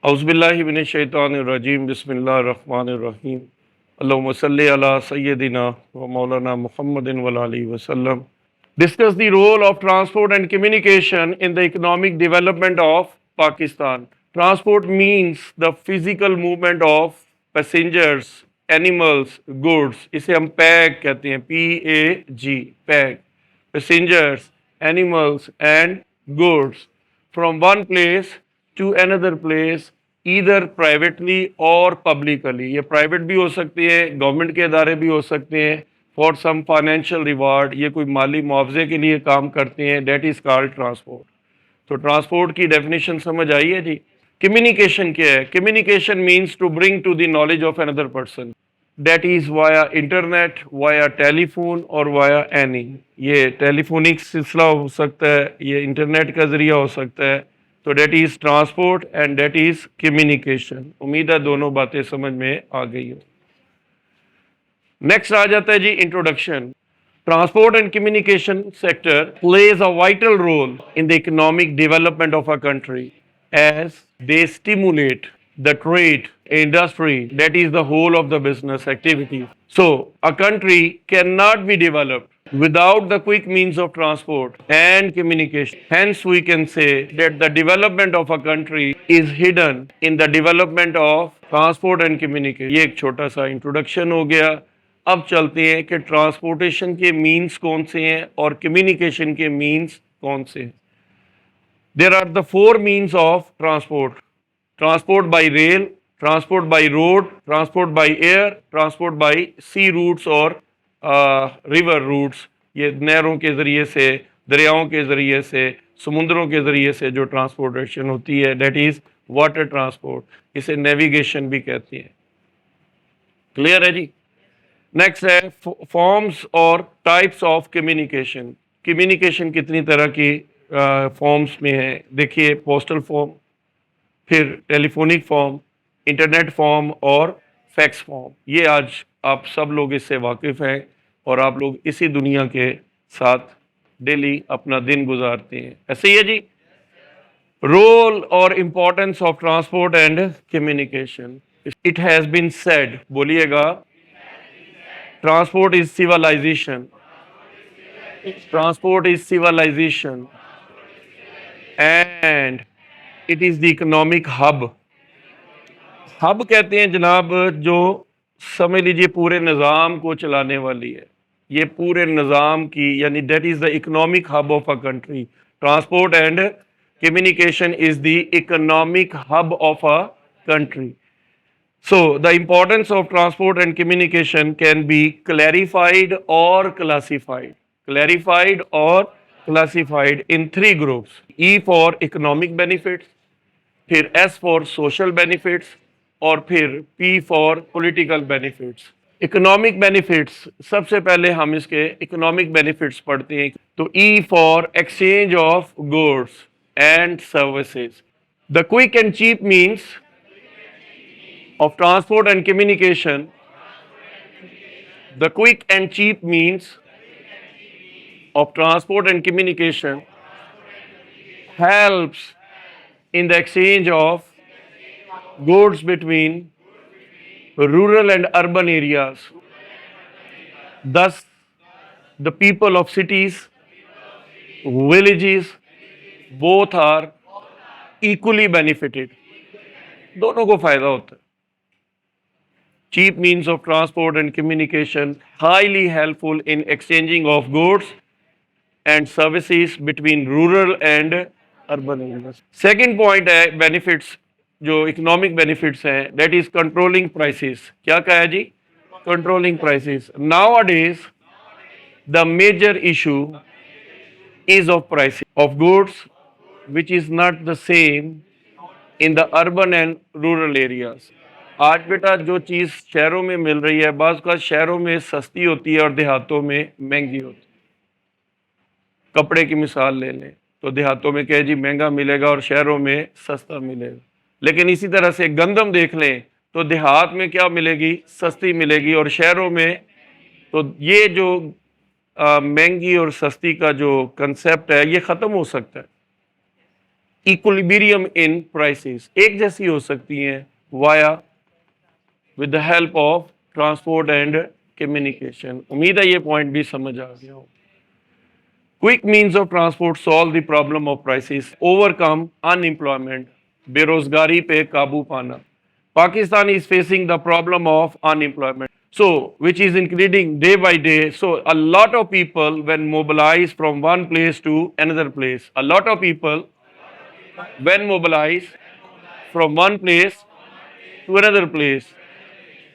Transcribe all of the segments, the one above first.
औज़ुबिल्लाहि मिनश्शैतानिर्रजीम बिस्मिल्लाहिर्रहमानिर्रहीम अल्लाहुम्मा सल्लि अला सय्यदिना व मौलाना मुहम्मदिन व आलिहि वसल्लम. Discuss the role of transport and communication in the economic development of Pakistan. Transport means the physical movement of passengers, animals, goods. इसे हम पैग कहते हैं, PAG, peg. Passengers, animals and goods from one place to another place either privately or publicly. ये private भी हो सकती है, government के इदारे भी हो सकते हैं, फॉर सम फाइनेंशियल रिवार्ड, ये कोई माली मुआवजे के लिए काम करते हैं. That is called transport. तो ट्रांसपोर्ट की डेफिनेशन समझ आई है जी. कम्युनिकेशन क्या है? Communication means to bring to the knowledge of another person. That is via internet, via telephone और वाया एनी. ये टेलीफोनिक सिलसिला हो सकता है, ये इंटरनेट का जरिया हो सकता है. तो that is transport and that is communication. उम्मीद है दोनों बातें समझ में आ गई हो. नेक्स्ट आ जाता है जी introduction. Transport and communication sector plays a vital role in the economic development of a country as they stimulate the trade, industry, that is the whole of the business activities. So, a country cannot be developed without the quick means of transport and communication. Hence, we can say that the development of a country is hidden in the development of transport and communication. ये एक छोटा सा introduction हो गया. अब चलते हैं कि ट्रांसपोर्टेशन के मीन्स कौन से हैं और कम्युनिकेशन के मीन्स कौन से हैं. There are the four means of transport. Transport by rail, transport by road, transport by air, transport by sea routes और रिवर रूट्स. ये नहरों के ज़रिए से, दरियाओं के ज़रिए से, समुद्रों के ज़रिए से जो ट्रांसपोर्टेशन होती है, डेट इज़ वाटर ट्रांसपोर्ट. इसे नेविगेशन भी कहते हैं. क्लियर है जी. नेक्स्ट है फॉर्म्स और टाइप्स ऑफ कम्युनिकेशन. कम्युनिकेशन कितनी तरह की फॉर्म्स में है? देखिए, पोस्टल फॉर्म, फिर टेलीफोनिक फॉर्म, इंटरनेट फॉर्म और फैक्स फॉर्म. ये आज आप सब लोग इससे वाकिफ़ हैं और आप लोग इसी दुनिया के साथ डेली अपना दिन गुजारते हैं. ऐसे ही है जी. रोल और importance of transport and communication. It has been said, बोलिएगा, transport is civilization. Transport is civilization and it is the economic hub. Hub कहते हैं जनाब जो समझ लीजिए पूरे निज़ाम को चलाने वाली है. ये पूरे निज़ाम की, यानी that is the economic hub of a country. Transport and communication is the economic hub of a country. So, the importance of transport and communication can be clarified or classified. Clarified or classified in three groups. E for economic benefits, फिर S for social benefits और फिर P for political benefits. Economic benefits, सबसे पहले हम इसके economic benefits पढ़ते हैं. तो E for exchange of goods and services. The quick and cheap means of transport and communication. The quick and cheap means of transport and communication helps in the exchange of goods between rural and urban areas. Thus, the people of cities, villages, both are equally benefited. दोनों को फायदा होता है. Cheap means of transport and communication highly helpful in exchanging of goods and services between rural and urban areas. Second point है benefits, जो economic benefits हैं, that is controlling prices. क्या कहा है जी? Controlling prices. Nowadays, the major issue is of pricing of goods, which is not the same in the urban and rural areas. आज बेटा जो चीज़ शहरों में मिल रही है, बाज़ का शहरों में सस्ती होती है और देहातों में महंगी होती है. कपड़े की मिसाल ले लें तो देहातों में क्या है जी, महंगा मिलेगा और शहरों में सस्ता मिलेगा. लेकिन इसी तरह से गंदम देख लें तो देहात में क्या मिलेगी, सस्ती मिलेगी, और शहरों में तो ये जो महंगी और सस्ती का जो कंसेप्ट है ये ख़त्म हो सकता है. इक्विलिब्रियम इन प्राइसेस एक जैसी हो सकती हैं via with the help of transport and communication. उम्मीद है ये पॉइंट भी समझ आ गया हो। Quick means of transport solve the problem of prices, overcome unemployment, बेरोजगारी पे काबू पाना। Pakistan is facing the problem of unemployment, so which is increasing day by day. So a lot of people when mobilize from one place to another place, a lot of people when mobilize from one place to another place,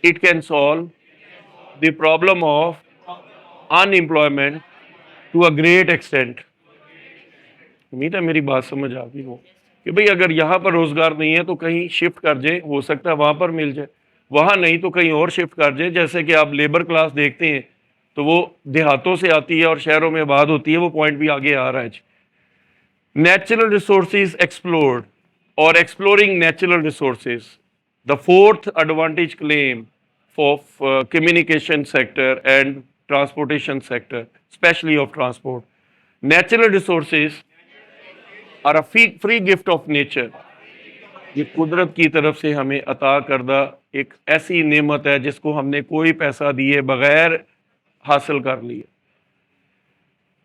it can solve the problem of unemployment to a great extent. उम्मीद है मेरी बात समझ आ गई हो कि भाई अगर यहाँ पर रोजगार नहीं है तो कहीं शिफ्ट कर जाए, हो सकता है वहां पर मिल जाए, वहां नहीं तो कहीं और शिफ्ट कर जाए। जैसे कि आप लेबर क्लास देखते हैं तो वो देहातों से आती है और शहरों में आबाद होती है, वो पॉइंट भी आगे आ रहा है। नेचुरल रिसोर्सेज एक्सप्लोर्ड और exploring natural resources, the fourth advantage claim for communication sector and transportation sector, specially of transport. Natural resources are a free gift of nature, ये कुदरत की तरफ से हमें अता करदा एक ऐसी नेमत है जिसको हमने कोई पैसा दिए बगैर हासिल कर लिया।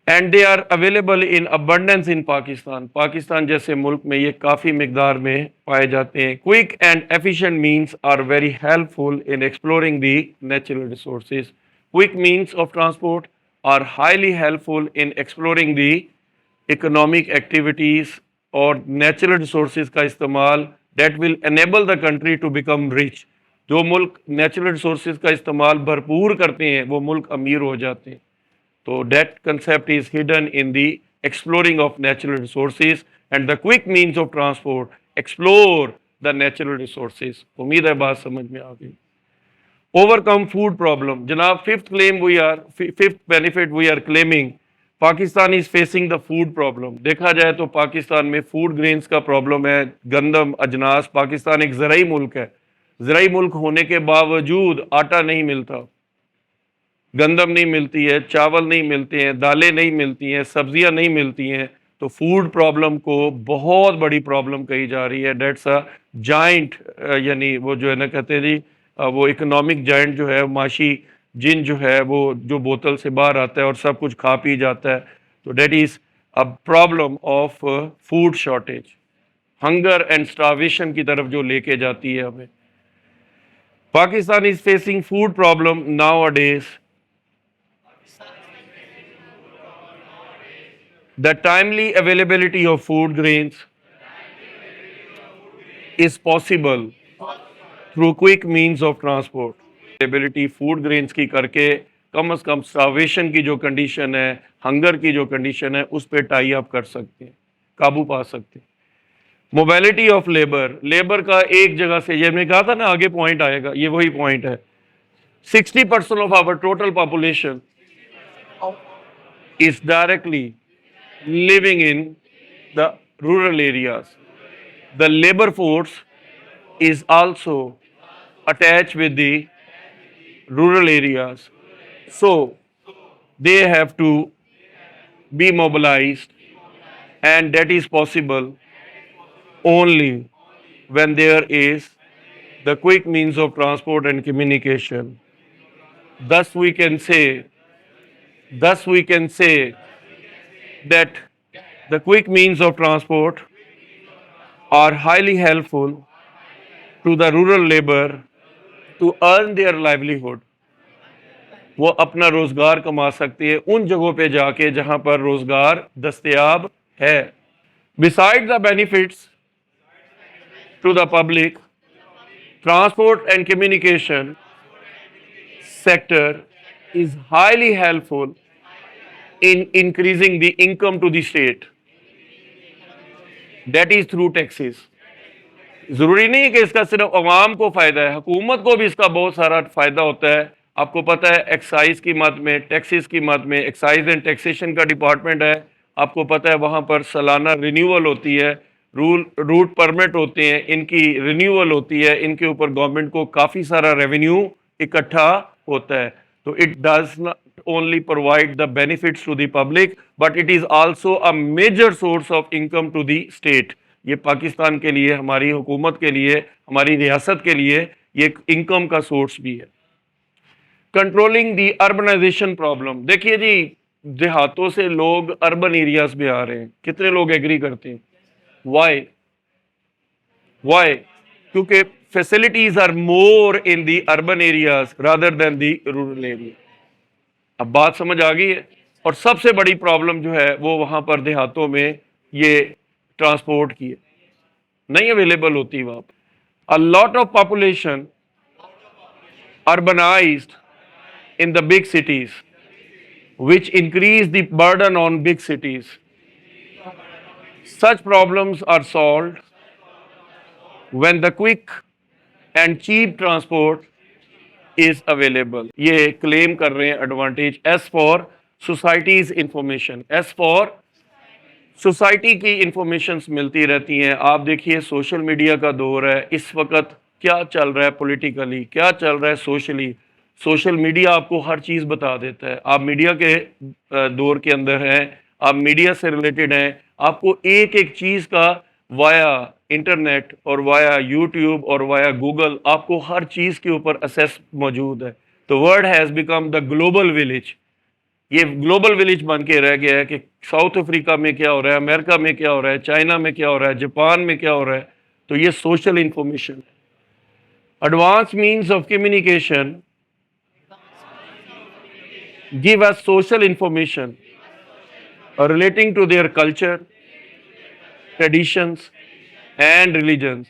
And they are available in abundance in Pakistan, Pakistan जैसे मुल्क में ये काफ़ी मिकदार में पाए जाते हैं। Quick and efficient means are very helpful in exploring the natural resources. Quick means of transport are highly helpful in exploring the economic activities और नेचुरल रिसोर्सेज का इस्तेमाल that will enable the country to become rich. जो मुल्क natural resources का इस्तेमाल भरपूर करते हैं वो मुल्क अमीर हो जाते हैं। तो that concept is hidden in the exploring of natural resources and the quick means of transport explore the natural resources. उम्मीद है बात समझ में आ गई। ओवरकम फूड प्रॉब्लम, जनाब fifth benefit we are claiming, Pakistan is facing the food problem. देखा जाए तो पाकिस्तान में फूड ग्रेन्स का प्रॉब्लम है, गंदम अजनास। पाकिस्तान एक ज़राई मुल्क है, ज़राई मुल्क होने के बावजूद आटा नहीं मिलता, गंदम नहीं मिलती है, चावल नहीं मिलते हैं, दालें नहीं मिलती हैं, सब्जियां नहीं मिलती हैं। तो फूड प्रॉब्लम को बहुत बड़ी प्रॉब्लम कही जा रही है। डेट्स अ जाइंट, यानी वो जो है ना कहते हैं जी, वो इकोनॉमिक जाइंट जो है, माशी जिन जो है वो जो बोतल से बाहर आता है और सब कुछ खा पी जाता है। तो that is a problem of food shortage, hunger and starvation की तरफ जो लेके जाती है हमें। Pakistan is facing food problem now a days. The timely availability of food grains is possible through quick means of transport. Availability food grains की करके कम से कम starvation की जो कंडीशन है, हंगर की जो कंडीशन है, उस पर टाई अप कर सकते हैं, काबू पा सकते हैं। मोबिलिटी ऑफ लेबर, लेबर का एक जगह से, ये मैंने कहा था ना आगे पॉइंट आएगा, ये वही पॉइंट है। 60% of our total population is directly living in the rural areas. The labor force is also attached with the rural areas. So they have to be mobilized, and that is possible only when there is the quick means of transport and communication. Thus we can say that the quick means of transport are highly helpful to the rural labor to earn their livelihood. वो अपना रोजगार कमा सकते हैं उन जगहों पे जाके जहां पर रोजगार दस्तयाब है। Besides the benefits to the public, transport and communication sector is highly helpful in increasing the income to the state, that is through taxes. जरूरी नहीं है कि इसका सिर्फ अवाम को फायदा है, हुकूमत को भी इसका बहुत सारा फायदा होता है। आपको पता है एक्साइज की मद में, टैक्सेस की मद में, एक्साइज एंड टैक्सेशन का डिपार्टमेंट है, आपको पता है वहाँ पर सालाना रिन्यूअल होती है, रूट परमिट होते हैं, इनकी रिन्यूअल होती है, इनके ऊपर गवर्नमेंट को काफ़ी सारा रेवेन्यू इकट्ठा होता है। तो it does not only provide the benefits to the public, but it is also a major source of income to the state. ये पाकिस्तान के लिए, हमारी हुकूमत के लिए, हमारी रियासत के लिए ये एक इनकम का सोर्स भी है। कंट्रोलिंग दी अर्बनाइजेशन प्रॉब्लम, देखिए जी देहातों से लोग अर्बन एरियाज में आ रहे हैं, कितने लोग एग्री करते हैं? वाई? वाई? क्योंकि facilities are more in the urban areas rather than the rural area. अब बात समझ आ गई है। और सबसे बड़ी प्रॉब्लम जो है वो वहां पर देहातों में ये ट्रांसपोर्ट की है, नहीं अवेलेबल होती वहां पर। A lot of population urbanised in the big cities, which increase the burden on big cities. Such problems are solved when the quick and cheap transport is available. ये claim कर रहे हैं advantage as for society's information, as for society की informations मिलती रहती हैं। आप देखिए सोशल मीडिया का दौर है इस वक्त, क्या चल रहा है पॉलिटिकली, क्या चल रहा है सोशली, सोशल मीडिया आपको हर चीज़ बता देता है। आप मीडिया के दौर के अंदर हैं, आप मीडिया से रिलेटेड हैं, आपको एक एक चीज़ का वाया इंटरनेट और वाया यूट्यूब और वाया गूगल आपको हर चीज़ के ऊपर असेस मौजूद है। तो world has become the global village, ये ग्लोबल विलेज बन के रह गया है कि साउथ अफ्रीका में क्या हो रहा है, अमेरिका में क्या हो रहा है, चाइना में क्या हो रहा है, जापान में क्या हो रहा है। तो ये सोशल इंफॉर्मेशन है। Advance means of communication give us social information relating to their culture, traditions and religions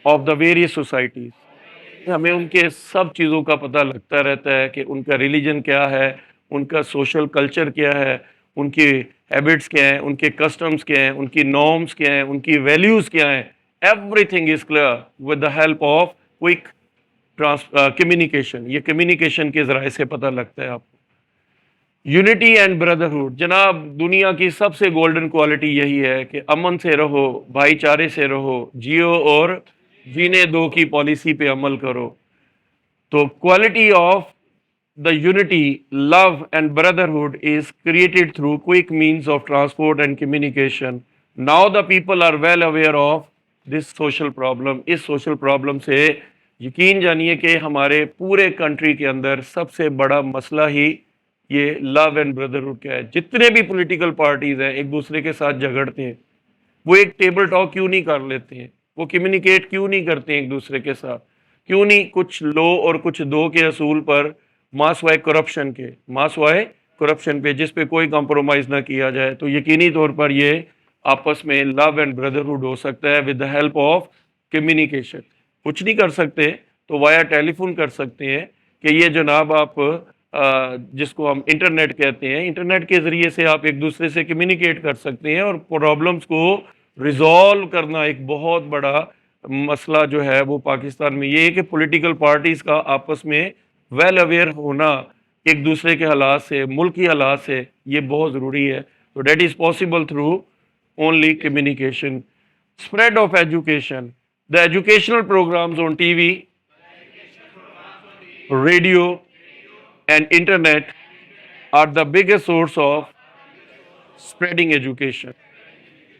of the various societies. हमें उनके सब चीज़ों का पता लगता रहता है कि उनका रिलीजन क्या है, उनका सोशल कल्चर क्या है, उनकी हैबिट्स क्या हैं, उनके कस्टम्स क्या हैं, उनकी नॉर्म्स क्या हैं, उनकी वैल्यूज़ क्या हैं। Everything is clear with the help of quick communication. ये कम्युनिकेशन के ज़राए से पता लगता है आपको। यूनिटी एंड ब्रदरहुड, जनाब दुनिया की सबसे गोल्डन क्वालिटी यही है कि अमन से रहो, भाईचारे से रहो, जियो और जीने दो की पॉलिसी पे अमल करो। तो quality of the unity, love and brotherhood is created through quick means of transport and communication. Now the people are well aware of this social problem. इस सोशल प्रॉब्लम से यकीन जानिए कि हमारे पूरे कंट्री के अंदर सबसे बड़ा मसला ही ये लव एंड ब्रदरहुड क्या है। जितने भी पॉलिटिकल पार्टीज हैं एक दूसरे के साथ झगड़ते हैं, वो एक टेबल टॉक क्यों नहीं कर लेते हैं, वो कम्युनिकेट क्यों नहीं करते हैं एक दूसरे के साथ, क्यों नहीं कुछ लो और कुछ दो के असूल पर मास वाए करप्शन के, मास वाए करप्शन पे जिस पे कोई कॉम्प्रोमाइज़ ना किया जाए। तो यकीनी तौर पर ये आपस में लव एंड ब्रदरहुड हो सकता है with the help of communication. कुछ नहीं कर सकते तो वाया टेलीफोन कर सकते हैं कि ये जनाब आप जिसको हम इंटरनेट कहते हैं, इंटरनेट के ज़रिए से आप एक दूसरे से कम्युनिकेट कर सकते हैं और प्रॉब्लम्स को रिजॉल्व करना एक बहुत बड़ा मसला जो है वो पाकिस्तान में ये है कि पॉलिटिकल पार्टीज़ का आपस में वेल अवेयर होना एक दूसरे के हालात से, मुल्क की हालात से, ये बहुत ज़रूरी है। तो that is possible through only communication. Spread of education, the educational programmes on TV, radio and internet are the biggest source of spreading education.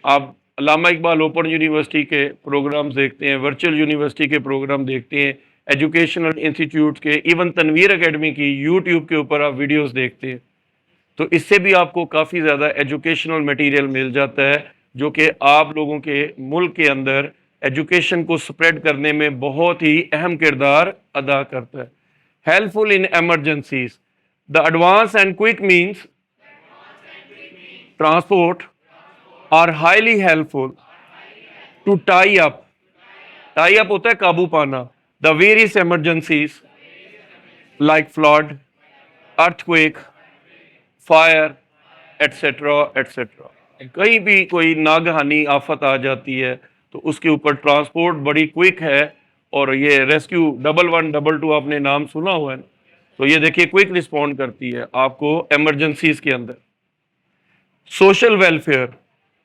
आप अल्लामा इकबाल ओपन यूनिवर्सिटी के प्रोग्राम्स देखते हैं, वर्चुअल यूनिवर्सिटी के प्रोग्राम देखते हैं, एजुकेशनल इंस्टीट्यूट के, even Tanveer academy की YouTube के ऊपर आप वीडियोस देखते हैं। तो इससे भी आपको काफ़ी ज़्यादा एजुकेशनल मटेरियल मिल जाता है जो कि आप लोगों के मुल्क के अंदर एजुकेशन को स्प्रेड करने में बहुत ही अहम किरदार अदा करता है। Helpful in emergencies. The advanced and quick means transport are highly helpful to tie up. Tie up होता है काबू पाना। The various emergencies like flood, earthquake, fire, etc. etc. कहीं भी कोई नागहानी आफत आ जाती है तो उसके ऊपर ट्रांसपोर्ट बड़ी क्विक है। और ये रेस्क्यू 112 आपने नाम सुना हुआ है ना, तो ये देखिए क्विक रिस्पॉन्ड करती है आपको इमरजेंसीज के अंदर। Social welfare,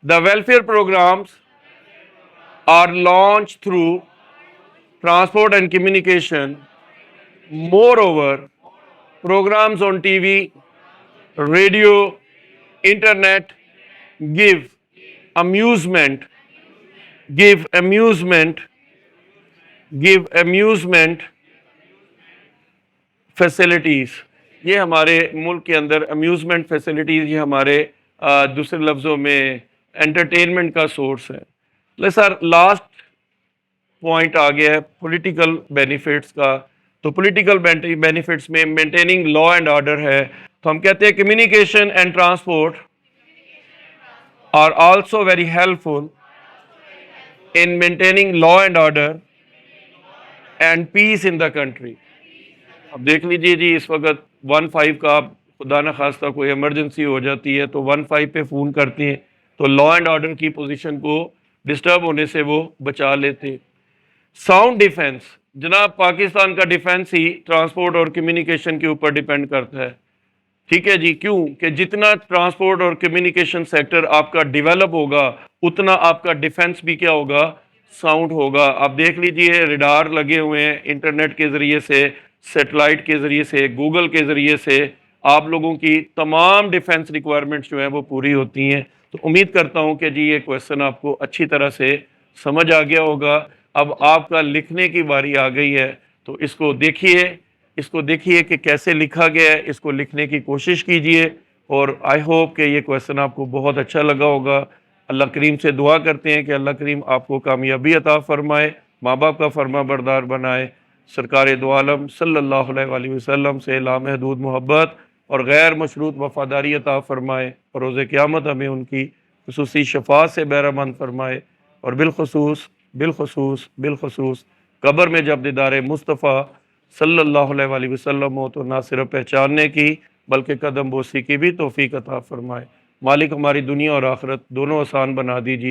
the welfare programmes are launch through transport and communication. Moreover programmes on TV, radio, internet give amusement give amusement facilities. ये हमारे मुल्क के अंदर अम्यूज़मेंट फैसिलिटीज़, ये हमारे दूसरे लफ्ज़ों में एंटरटेनमेंट का सोर्स है। ले सर, लास्ट पॉइंट आ गया है पॉलिटिकल बेनिफिट्स का। तो पॉलिटिकल बेनिफिट्स में मेंटेनिंग लॉ एंड ऑर्डर है। तो हम कहते हैं communication and transport are also very helpful in maintaining law and order and peace in the country. अब देख लीजिए जी, इस वक्त 15 का खुदा न खास्ता कोई इमरजेंसी हो जाती है तो 15 पे फ़ोन करते हैं, तो लॉ एंड ऑर्डर की पोजीशन को डिस्टर्ब होने से वो बचा लेते हैं। साउंड डिफेंस, जनाब पाकिस्तान का डिफेंस ही ट्रांसपोर्ट और कम्युनिकेशन के ऊपर डिपेंड करता है। ठीक है जी, क्यों कि जितना ट्रांसपोर्ट और कम्युनिकेशन सेक्टर आपका डेवलप होगा उतना आपका डिफेंस भी क्या होगा, साउंड होगा। आप देख लीजिए, रडार लगे हुए हैं, इंटरनेट के ज़रिए से, सेटेलाइट के ज़रिए से, गूगल के ज़रिए से आप लोगों की तमाम डिफेंस रिक्वायरमेंट्स जो हैं वो पूरी होती हैं। तो उम्मीद करता हूं कि जी ये क्वेश्चन आपको अच्छी तरह से समझ आ गया होगा। अब आपका लिखने की बारी आ गई है, तो इसको देखिए कि कैसे लिखा गया है, इसको लिखने की कोशिश कीजिए और आई होप कि ये क्वेश्चन आपको बहुत अच्छा लगा होगा। अल्लाह करीम से दुआ करते हैं कि अल्लाह करीम आपको कामयाबी अता फ़रमाए, माँ बाप का फर्मा बरदार बनाए, सरकार दो आलम सल्लल्लाहु अलैहि वसल्लम से लामहदूद मोहब्बत और गैर मशरूत वफ़ादारी अता फ़रमाए और रोज़े क़यामत हमें उनकी खुसूसी शफ़ाअत से बहरामंद फ़रमाए और बिलखसूस कब्र में जब दीदार मुस्तफ़ा सल्लल्लाहु अलैहि वसल्लम हो तो ना सिर्फ पहचानने की बल्कि कदम बोसी की भी तौफीक अता फ़रमाए। मालिक हमारी दुनिया और आखिरत दोनों आसान बना दीजिए।